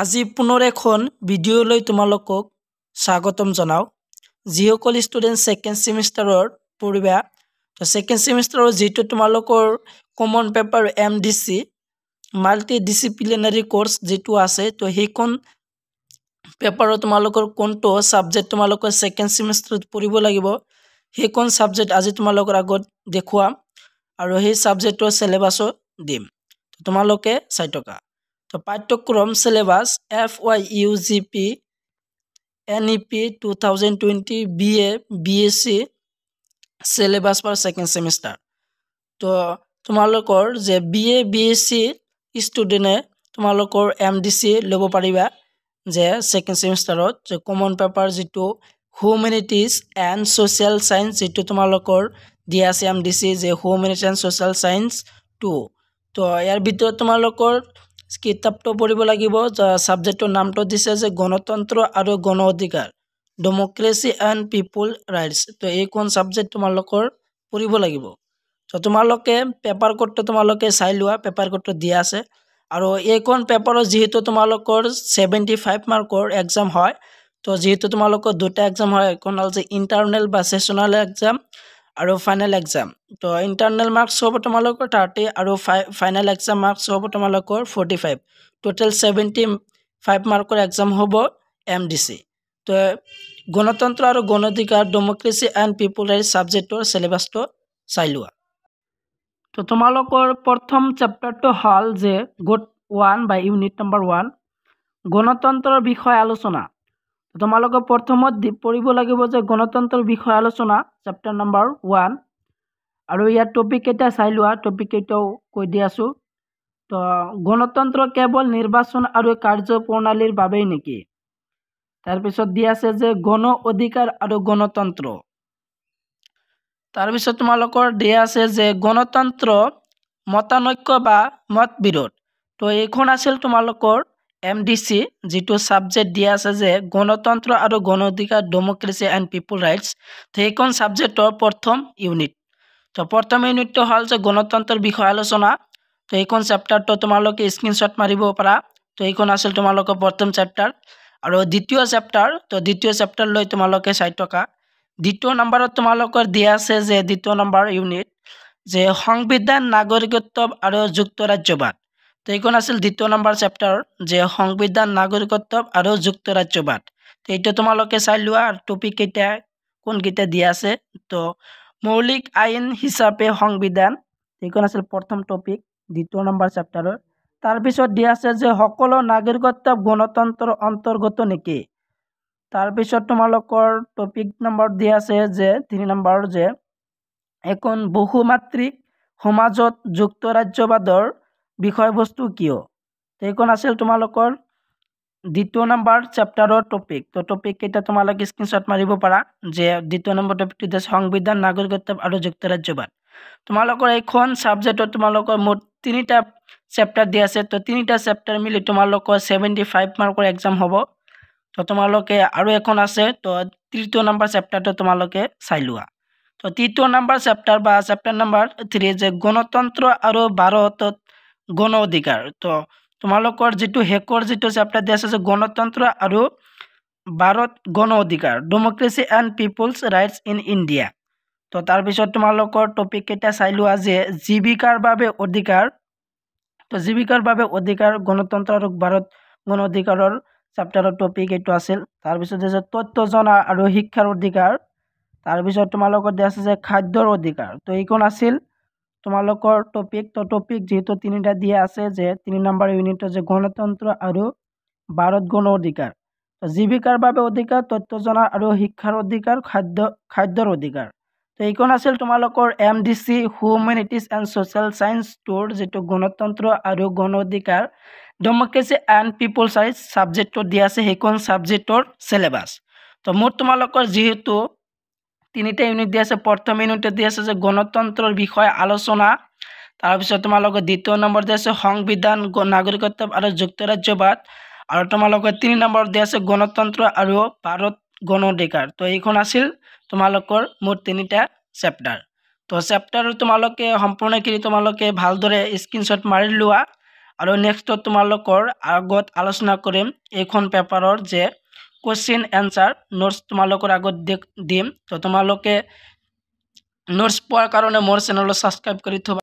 আজি পুনৰ এখন ভিডিঅ'লৈ তোমালোকক স্বাগতম জনাও। যিসকল ষ্টুডেণ্ট ছেকেণ্ড ছেমিষ্টাৰৰ পঢ়িবা, তো ছেকেণ্ড ছেমিষ্টাৰৰ যিটো তোমালোকৰ common paper MDC multidisciplinary course যিটো আছে, তো সেইখন পেপাৰৰ তোমালোকৰ কোনটো ছাবজেক্ট তোমালোকৰ ছেকেণ্ড ছেমিষ্টাৰত পঢ়িব লাগিব, সেইখন ছাবজেক্ট আজি তোমালোকৰ আগত দেখুৱাম আৰু সেই ছাবজেক্টৰ চিলেবাছো দিম। তোমালোকে চাই থকা। তো পাঠ্যক্রম syllabus FYUGP NEP 2020 BA BSc syllabus for second semester. তো তোমালোকৰ যে BA BSc ষ্টুডেণ্টে তোমালোকৰ MDC ল'ব পাৰিবা যে সেকেন্ড সেমিষ্টাৰত যে কমন পেপাৰ যিটো হিউমেনিটিজ এণ্ড ছ'চিয়েল সায়েন্স যিটো তোমালোকৰ দিয়া আছে MDC যে হিউমেনিটিজ এণ্ড ছ'চিয়েল সায়েন্স 2। তো ইয়াৰ ভিতৰত তোমালোকৰ কিতাপটো পঢ়িব লাগিব। সাবজেক্টৰ নামটো দিছে যে গণতন্ত্ৰ আৰু গণ অধিকাৰ, ডেম'ক্ৰেসি এণ্ড পিপল ৰাইটছ। তো এইখন সাবজেক্ট তোমালোকৰ পঢ়িব লাগিব। তো তোমালোকে পেপাৰ কোডটো তোমালোকে চাই লোৱা, পেপাৰ কোডটো দিয়া আছে। আৰু এইখন পেপাৰৰ যিহেতু তোমালোকৰ 75 মাৰ্কৰ এক্সাম হয়, তো যিহেতু তোমালোকৰ দুটা এক্সাম হয়, এখন হ'ল যে ইণ্টাৰনেল বা ছেছনেল এক্সাম আৰু ফাইনেল এক্সাম। তো ইণ্টাৰনেল মাৰ্কছ হ'ব তোমালোকৰ 30 আৰু ফাইনেল এক্সাম মাৰ্কছ হ'ব তোমালোকৰ 45। টোটেল 75 মাৰ্কৰ এক্সাম হ'ব MDC। তো গণতন্ত্ৰ আৰু গণ অধিকাৰ, ডেম'ক্ৰেসি এণ্ড পিপল ৰাইটছ ছাবজেক্টৰ চিলেবাছটো চাই লোৱা। তো তোমালোকৰ প্ৰথম চেপ্টাৰটো হ'ল যে গোট 1 বা ইউনিট নম্বৰ 1 গণতন্ত্ৰৰ বিষয়ে আলোচনা। তোমালোকে প্ৰথমত পঢ়িব লাগিব যে গণতন্ত্ৰৰ বিষয়ে আলোচনা চেপ্টাৰ নম্বৰ 1 আৰু ইয়াৰ টপিক কেইটা চাই লোৱা, টপিক কেইটাও কৈ দি আছোঁ। তো গণতন্ত্ৰ কেৱল নিৰ্বাচন আৰু কাৰ্যপ্ৰণালীৰ বাবেই নেকি? তাৰপিছত দিয়া আছে যে গণ অধিকাৰ আৰু গণতন্ত্ৰ। তাৰপিছত তোমালোকৰ দিয়া আছে যে গণতন্ত্ৰ মতানৈক্য বা মত বিৰোধ। তো এইখন আছিল তোমালোকৰ MDC যিটো ছাবজেক্ট দিয়া আছে যে গণতন্ত্ৰ আৰু গণ অধিকাৰ, ডেম'ক্ৰেসি এণ্ড পিপল ৰাইটছ। তো এইখন ছাবজেক্টৰ প্ৰথম ইউনিট। তো প্ৰথম ইউনিটটো হ'ল যে গণতন্ত্ৰৰ বিষয়ে আলোচনা। তো এইখন চেপ্টাৰটো তোমালোকে স্ক্ৰীনশ্বট মাৰিব পাৰা। তো এইখন আছিল তোমালোকৰ প্ৰথম চেপ্টাৰ। আৰু দ্বিতীয় চেপ্টাৰ, তো দ্বিতীয় চেপ্টাৰ লৈ তোমালোকে চাই থকা। দ্বিতীয় নম্বৰত তোমালোকৰ দিয়া আছে যে দ্বিতীয় নম্বৰ ইউনিট যে সংবিধান, নাগৰিকত্ব আৰু যুক্তৰাজ্যবাদ। তো এইখন আছিল দ্বিতীয় নম্বৰ চেপ্টাৰ যে সংবিধান, নাগৰিকত্ব আৰু যুক্তৰাজ্যবাদ। তো এইটো তোমালোকে চাই লোৱা আৰু টপিক কেইটা কোনকেইটা দিয়া আছে। তো মৌলিক আইন হিচাপে সংবিধান, এইখন আছিল প্ৰথম টপিক দ্বিতীয় নম্বৰ চেপ্টাৰৰ। তাৰপিছত দিয়া আছে যে সকলো নাগৰিকত্ব গণতন্ত্ৰৰ অন্তৰ্গত নেকি? তাৰপিছত তোমালোকৰ টপিক নম্বৰ দিয়া আছে যে 3 নম্বৰ যে এখন বহুমাত্ৰিক সমাজত যুক্তৰাজ্যবাদৰ বিষয়বস্তু কিয়? এইখন আছিল তোমালোকৰ দ্বিতীয় নম্বৰ চেপ্টাৰৰ টপিক। তো টপিক কেইটা তোমালোকে স্ক্ৰীনশ্বট মাৰিব পাৰা যে দ্বিতীয় নম্বৰ টপিকটো যে সংবিধান, নাগৰিকত্ব আৰু যুক্তৰাজ্যবাদ। তোমালোকৰ এইখন ছাবজেক্টত তোমালোকৰ মুঠ 3টা চেপ্টাৰ দিয়া আছে। তো 3টা চেপ্টাৰ মিলি তোমালোকৰ 75 মাৰ্কৰ এক্সাম হ'ব। তো তোমালোকে আৰু এখন আছে, তো তৃতীয় নম্বৰ চেপ্টাৰটো তোমালোকে চাই লোৱা। তো তৃতীয় নম্বৰ চেপ্টাৰ বা চেপ্টাৰ নম্বৰ 3 যে গণতন্ত্ৰ আৰু ভাৰতত গণ অধিকাৰ। তো তোমালোকৰ যিটো শেষৰ যিটো চেপ্টাৰ দিয়া আছে যে গণতন্ত্ৰ আৰু ভাৰত গণ অধিকাৰ, democracy and people's rights in India. তো তাৰপিছত তোমালোকৰ টপিক কেইটা চাই লোৱা যে জীৱিকাৰ বাবে অধিকাৰ। তো জীৱিকাৰ বাবে অধিকাৰ, গণতন্ত্ৰ আৰু ভাৰত গণ অধিকাৰৰ চেপ্টাৰৰ টপিক এইটো আছিল। তাৰপিছত আছে তথ্য জনা আৰু শিক্ষাৰ অধিকাৰ। তাৰপিছত তোমালোকৰ দিয়া আছে যে খাদ্যৰ অধিকাৰ। তো এইখন আছিল তোমালোকৰ টপিক। তো টপিক যিহেতু 3টা দিয়া আছে যে 3 নম্বৰ ইউনিটৰ যে গণতন্ত্ৰ আৰু ভাৰত গণ অধিকাৰ, জীৱিকাৰ বাবে অধিকাৰ, তথ্য জনা আৰু শিক্ষাৰ অধিকাৰ, খাদ্যৰ অধিকাৰ। তো এইখন আছিল তোমালোকৰ MDC humanities and social science 2ৰ যিটো গণতন্ত্ৰ আৰু গণ অধিকাৰ, ডেম'ক্ৰেসি এণ্ড পিপল ৰাইটছ ছাবজেক্টত দিয়া আছে সেইখন ছাবজেক্টৰ চিলেবাছ। তো মোৰ তোমালোকৰ যিহেতু 3টা ইউনিট দিয়া আছে, প্ৰথম ইউনিটত দিয়া আছে যে গণতন্ত্ৰৰ বিষয়ে আলোচনা। তাৰপিছত তোমালোকৰ দ্বিতীয় নম্বৰ দিয়া আছে সংবিধান, নাগৰিকত্ব আৰু যুক্তৰাজ্যবাদ। আৰু তোমালোকৰ 3 নম্বৰ দিয়া আছে গণতন্ত্ৰ আৰু ভাৰত গণ অধিকাৰ। তো এইখন আছিল তোমালোকৰ মুঠ 3টা চেপ্টাৰ। তো চেপ্টাৰ তোমালোকে সম্পূৰ্ণখিনি তোমালোকে ভালদৰে স্ক্ৰীনশ্বট মাৰি লোৱা আৰু নেক্সটত তোমালোকৰ আগত আলোচনা কৰিম এইখন পেপাৰৰ যে কোশ্চিন এনসাৰ নোটস তোমালোকৰ আগত দিম। তো তোমালোকে নোটস পোৱাৰ কাৰণে মোৰ চেনেলটো ছাবস্ক্ৰাইব কৰি থবা।